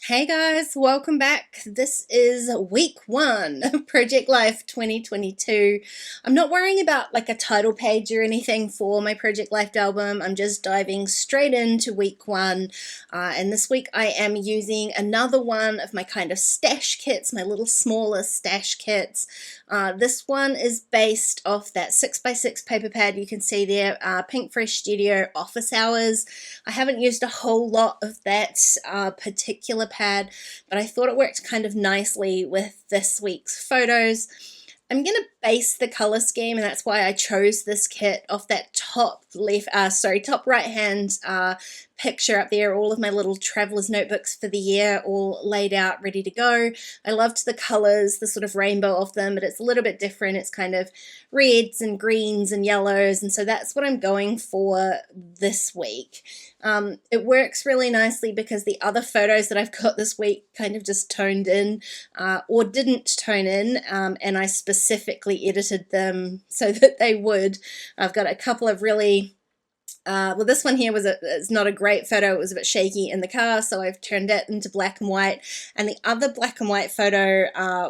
Hey guys, welcome back. This is week one of Project Life 2022. I'm not worrying about like a title page or anything for my Project Life album. I'm just diving straight into week one. And this week I am using another one of my kind of stash kits, my little smaller stash kits. This one is based off that 6x6 paper pad you can see there, Pink Fresh Studio Office Hours. I haven't used a whole lot of that particular pad, but I thought it worked kind of nicely with this week's photos. I'm going to base the color scheme, and that's why I chose this kit off that top right hand picture up there, all of my little traveler's notebooks for the year all laid out, ready to go. I loved the colors, the sort of rainbow of them, but it's a little bit different. It's kind of reds and greens and yellows, and so that's what I'm going for this week. It works really nicely because the other photos that I've got this week kind of just toned in or didn't tone in, and I specifically edited them so that they would. I've got a couple of really well, this one here it's not a great photo. It was a bit shaky in the car, so I've turned it into black and white. And the other black and white photo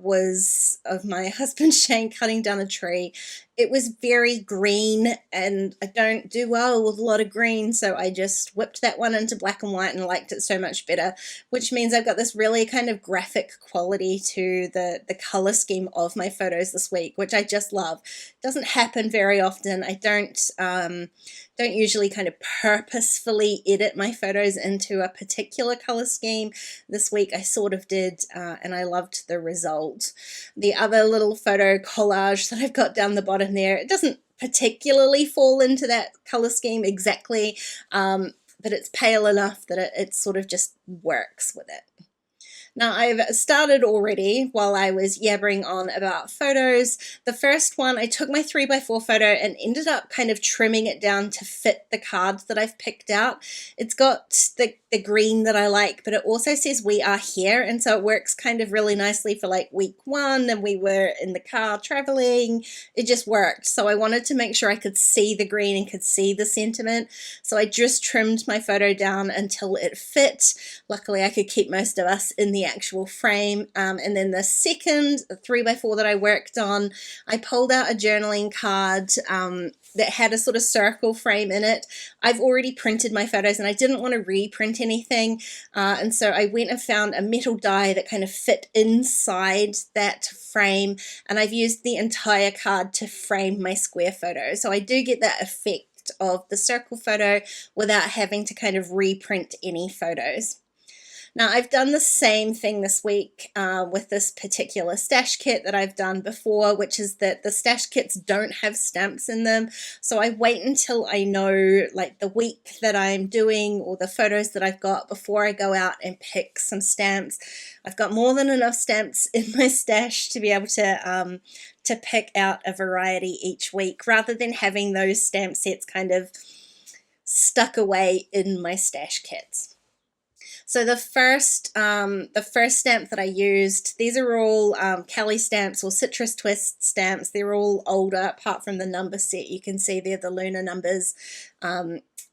was of my husband Shane cutting down a tree. It was very green, and I don't do well with a lot of green, so I just whipped that one into black and white and liked it so much better, which means I've got this really kind of graphic quality to the color scheme of my photos this week, which I just love. It doesn't happen very often. I don't usually kind of purposefully edit my photos into a particular color scheme. This week I sort of did, and I loved the result. The other little photo collage that I've got down the bottom there, it doesn't particularly fall into that color scheme exactly, but it's pale enough that it sort of just works with it. Now, I've started already while I was yabbering on about photos. The first one, I took my 3x4 photo and ended up kind of trimming it down to fit the cards that I've picked out. It's got the green that I like, but it also says "We Are Here," and so it works kind of really nicely for like week one, and we were in the car traveling. It just worked. So I wanted to make sure I could see the green and could see the sentiment. So I just trimmed my photo down until it fit. Luckily, I could keep most of us in the actual frame. And then the second 3x4 that I worked on, I pulled out a journaling card that had a sort of circle frame in it. I've already printed my photos and I didn't want to reprint anything, and so I went and found a metal die that kind of fit inside that frame, and I've used the entire card to frame my square photo. So I do get that effect of the circle photo without having to kind of reprint any photos. Now, I've done the same thing this week with this particular stash kit that I've done before, which is that the stash kits don't have stamps in them. So I wait until I know like the week that I'm doing or the photos that I've got before I go out and pick some stamps. I've got more than enough stamps in my stash to be able to pick out a variety each week, rather than having those stamp sets kind of stuck away in my stash kits. So the first stamp that I used, these are all Kelly stamps or Citrus Twist stamps. They're all older, apart from the number set. You can see there the lunar numbers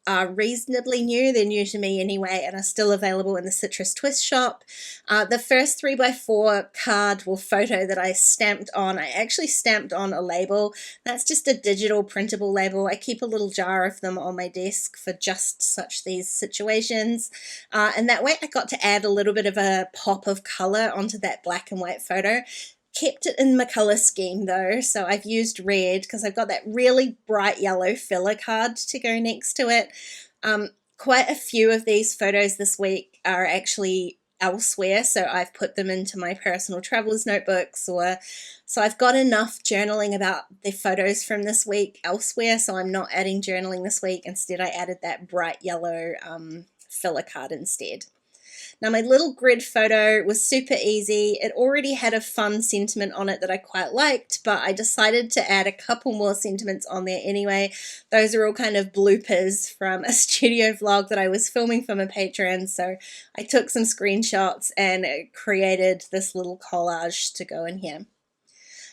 are reasonably new. They're new to me anyway, and are still available in the Citrus Twist shop. The first 3x4 card or photo that I stamped on, I actually stamped on a label. That's just a digital printable label. I keep a little jar of them on my desk for just such these situations. And that way I got to add a little bit of a pop of color onto that black and white photo. Kept it in my color scheme though, so I've used red because I've got that really bright yellow filler card to go next to it. Quite a few of these photos this week are actually elsewhere, so I've put them into my personal traveler's notebooks, so I've got enough journaling about the photos from this week elsewhere, so I'm not adding journaling this week. Instead, I added that bright yellow filler card instead. Now, my little grid photo was super easy. It already had a fun sentiment on it that I quite liked, but I decided to add a couple more sentiments on there anyway. Those are all kind of bloopers from a studio vlog that I was filming for my Patreon, so I took some screenshots and created this little collage to go in here.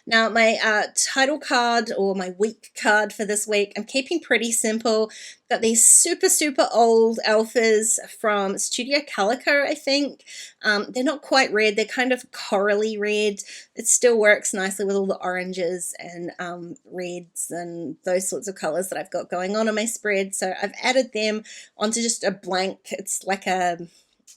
Now, my title card or my week card for this week, I'm keeping pretty simple. Got these super, super old alphas from Studio Calico, I think. They're not quite red. They're kind of corally red. It still works nicely with all the oranges and reds and those sorts of colors that I've got going on my spread. So I've added them onto just a blank. It's like a,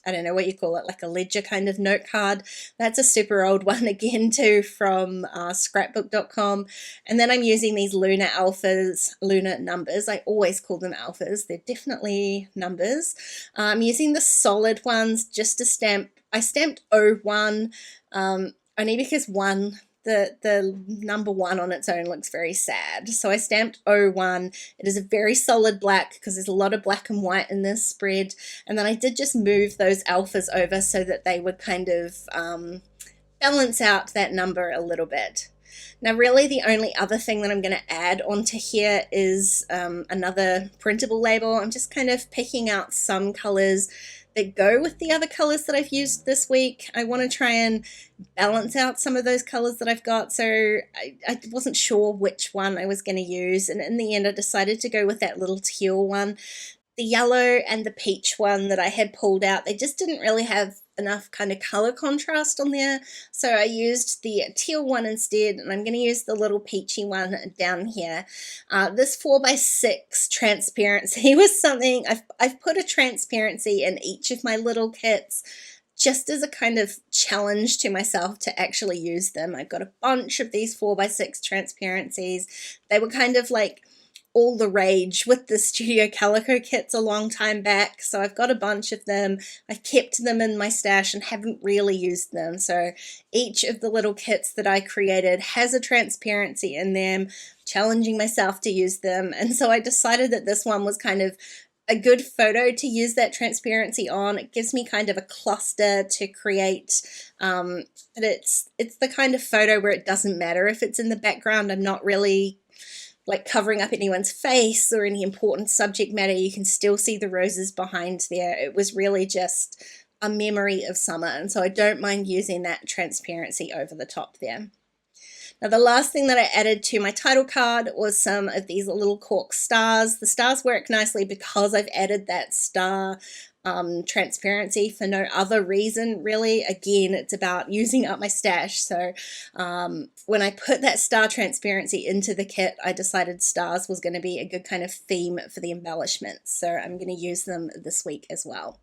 I don't know what you call it, like a ledger kind of note card. That's a super old one again too, from scrapbook.com. And then I'm using these Lunar alphas, Lunar numbers. I always call them alphas. They're definitely numbers. I'm using the solid ones just to stamp. I stamped O1 only because the number 1 on its own looks very sad. So I stamped O1. It is a very solid black because there's a lot of black and white in this spread. And then I did just move those alphas over so that they would kind of balance out that number a little bit. Now, really the only other thing that I'm going to add onto here is another printable label. I'm just kind of picking out some colors that go with the other colors that I've used this week. I want to try and balance out some of those colors that I've got, so I wasn't sure which one I was going to use, and in the end I decided to go with that little teal one. The yellow and the peach one that I had pulled out, they just didn't really have enough kind of color contrast on there, so I used the teal one instead, and I'm going to use the little peachy one down here. This 4x6 transparency was something, I've put a transparency in each of my little kits just as a kind of challenge to myself to actually use them. I've got a bunch of these 4x6 transparencies. They were kind of like all the rage with the Studio Calico kits a long time back, so I've got a bunch of them. I've kept them in my stash and haven't really used them, so each of the little kits that I created has a transparency in them, challenging myself to use them, and so I decided that this one was kind of a good photo to use that transparency on. It gives me kind of a cluster to create, but it's the kind of photo where it doesn't matter if it's in the background. I'm not really like covering up anyone's face or any important subject matter. You can still see the roses behind there. It was really just a memory of summer, and so I don't mind using that transparency over the top there. Now, the last thing that I added to my title card was some of these little cork stars. The stars work nicely because I've added that star transparency for no other reason, really. Again, it's about using up my stash. So when I put that star transparency into the kit, I decided stars was going to be a good kind of theme for the embellishments. So I'm going to use them this week as well.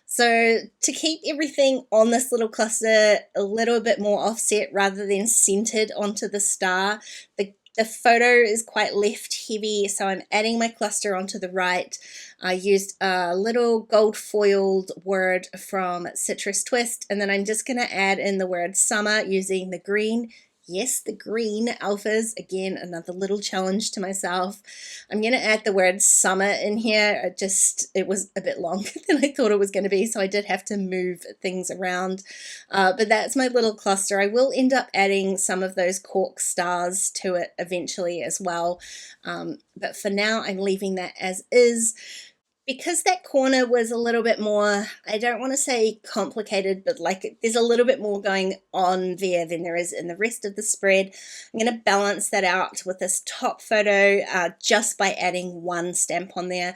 So to keep everything on this little cluster a little bit more offset rather than centered onto the star, the photo is quite left heavy, so I'm adding my cluster onto the right. I used a little gold foiled word from Citrus Twist, and then I'm just going to add in the word summer using the green. Yes, the green alphas. Again, another little challenge to myself. I'm going to add the word summer in here. It was a bit longer than I thought it was going to be, so I did have to move things around. But that's my little cluster. I will end up adding some of those cork stars to it eventually as well. But for now, I'm leaving that as is. Because that corner was a little bit more, I don't want to say complicated, but like there's a little bit more going on there than there is in the rest of the spread, I'm going to balance that out with this top photo just by adding one stamp on there.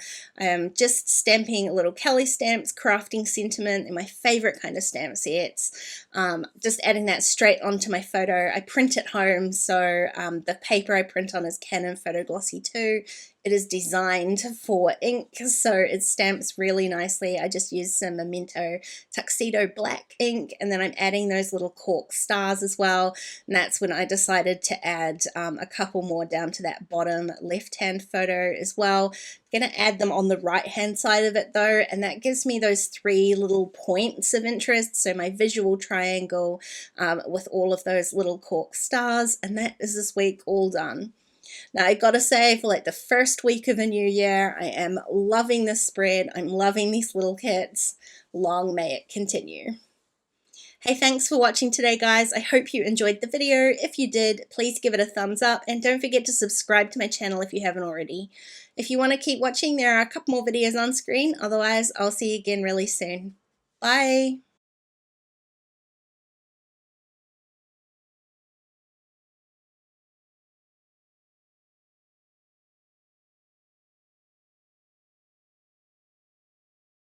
Just stamping little Kelly stamps, crafting sentiment, and my favorite kind of stamp sets. Just adding that straight onto my photo. I print at home, so the paper I print on is Canon Photo Glossy 2. It is designed for ink, so it stamps really nicely. I just used some Memento Tuxedo black ink, and then I'm adding those little cork stars as well. And that's when I decided to add a couple more down to that bottom left-hand photo as well. I'm going to add them on the right-hand side of it though, and that gives me those three little points of interest. So my visual triangle with all of those little cork stars, and that is this week all done. Now, I gotta say, for like the first week of a new year, I am loving this spread. I'm loving these little kits. Long may it continue. Hey, thanks for watching today, guys. I hope you enjoyed the video. If you did, please give it a thumbs up, and don't forget to subscribe to my channel if you haven't already. If you want to keep watching, there are a couple more videos on screen. Otherwise, I'll see you again really soon. Bye!